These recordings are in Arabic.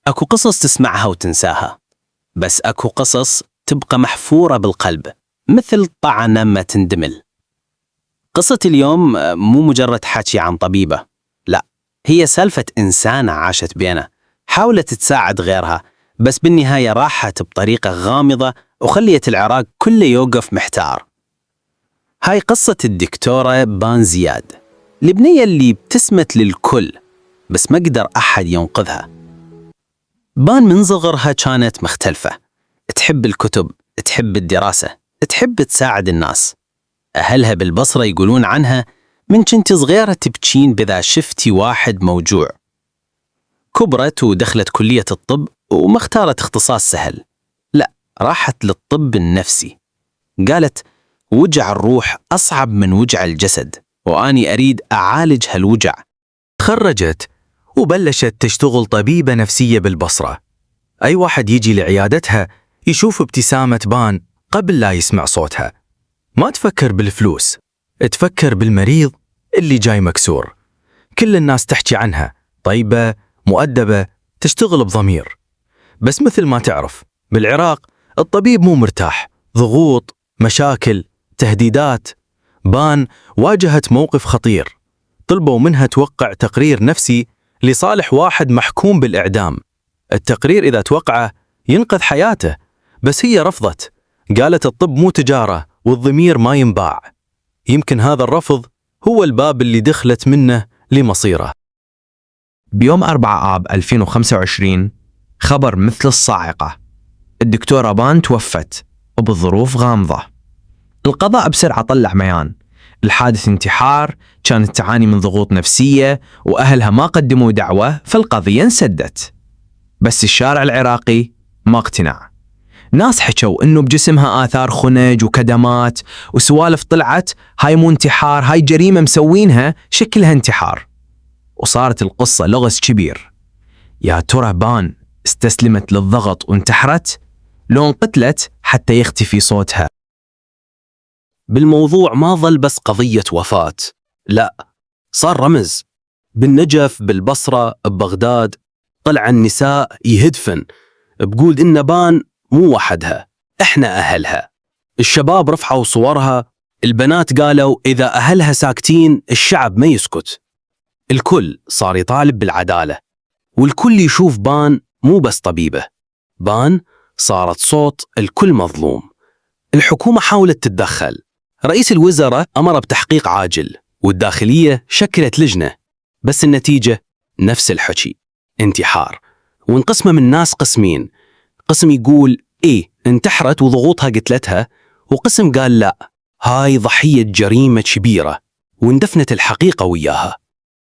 أكو قصص تسمعها وتنساها، بس أكو قصص تبقى محفورة بالقلب مثل طعنة ما تندمل. قصة اليوم مو مجرد حكي عن طبيبة، لا، هي سالفة إنسانة عاشت بينا، حاولت تساعد غيرها، بس بالنهاية راحت بطريقة غامضة وخليت العراق كله يوقف محتار. هاي قصة الدكتورة بان زياد، البنية اللي ابتسمت للكل بس ما قدر أحد ينقذها. بان من صغرها كانت مختلفة، تحب الكتب، تحب الدراسة، تحب تساعد الناس. أهلها بالبصرة يقولون عنها من كنت صغيرة تبكين بذا شفتي واحد موجوع. كبرت ودخلت كلية الطب وما اختارت اختصاص سهل، لا، راحت للطب النفسي. قالت وجع الروح أصعب من وجع الجسد، وأني أريد أعالج هالوجع. تخرجت وبلشت تشتغل طبيبة نفسية بالبصرة. أي واحد يجي لعيادتها يشوف ابتسامة بان قبل لا يسمع صوتها. ما تفكر بالفلوس، تفكر بالمريض اللي جاي مكسور. كل الناس تحكي عنها طيبة، مؤدبة، تشتغل بضمير. بس مثل ما تعرف بالعراق الطبيب مو مرتاح، ضغوط، مشاكل، تهديدات. بان واجهت موقف خطير، طلبوا منها توقع تقرير نفسي لصالح واحد محكوم بالإعدام. التقرير إذا توقعه ينقذ حياته، بس هي رفضت، قالت الطب مو تجارة والضمير ما ينباع. يمكن هذا الرفض هو الباب اللي دخلت منه لمصيره. بيوم 4 آب 2025 خبر مثل الصاعقة، الدكتورة بان توفت وبالظروف غامضة. القضاء بسرعة طلع بيان، الحادث انتحار، كانت تعاني من ضغوط نفسية وأهلها ما قدموا دعوة، فالقضية انسدت. بس الشارع العراقي ما اقتنع. ناس حكوا إنه بجسمها آثار خنج وكدمات، وسوالف طلعت هاي مو انتحار، هاي جريمة مسوينها شكلها انتحار. وصارت القصة لغز كبير. يا ترى بان استسلمت للضغط وانتحرت، لو انقتلت حتى يختفي صوتها؟ بالموضوع ما ظل بس قضية وفاة، لا، صار رمز. بالنجف، بالبصرة، ببغداد، طلع النساء يهدفن بقول إن بان مو وحدها، إحنا أهلها. الشباب رفعوا صورها، البنات قالوا إذا أهلها ساكتين الشعب ما يسكت. الكل صار يطالب بالعدالة، والكل يشوف بان مو بس طبيبة، بان صارت صوت الكل مظلوم. الحكومة حاولت تتدخل، رئيس الوزراء أمر بتحقيق عاجل، والداخلية شكلت لجنة، بس النتيجة نفس الحكي، انتحار. وانقسم من الناس قسمين، قسم يقول إيه انتحرت وضغوطها قتلتها، وقسم قال لا، هاي ضحية جريمة كبيرة واندفنت الحقيقة وياها.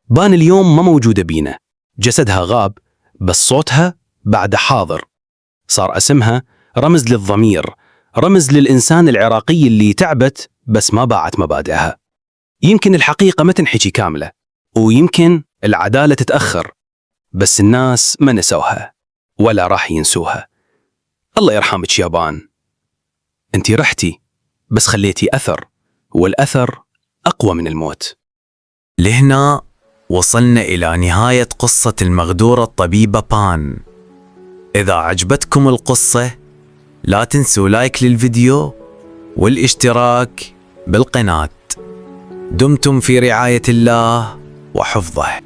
بان اليوم ما موجودة بينا، جسدها غاب، بس صوتها بعد حاضر. صار اسمها رمز للضمير، رمز للإنسان العراقي اللي تعبت بس ما باعت مبادئها. يمكن الحقيقة ما تنحكي كاملة، ويمكن العدالة تتأخر، بس الناس ما نسوها ولا راح ينسوها. الله يرحمك يا بان، انتي رحتي بس خليتي أثر، والأثر أقوى من الموت. لهنا وصلنا إلى نهاية قصة المغدورة الطبيبة بان. إذا عجبتكم القصة لا تنسوا لايك للفيديو والاشتراك بالقناة. دمتم في رعاية الله وحفظه.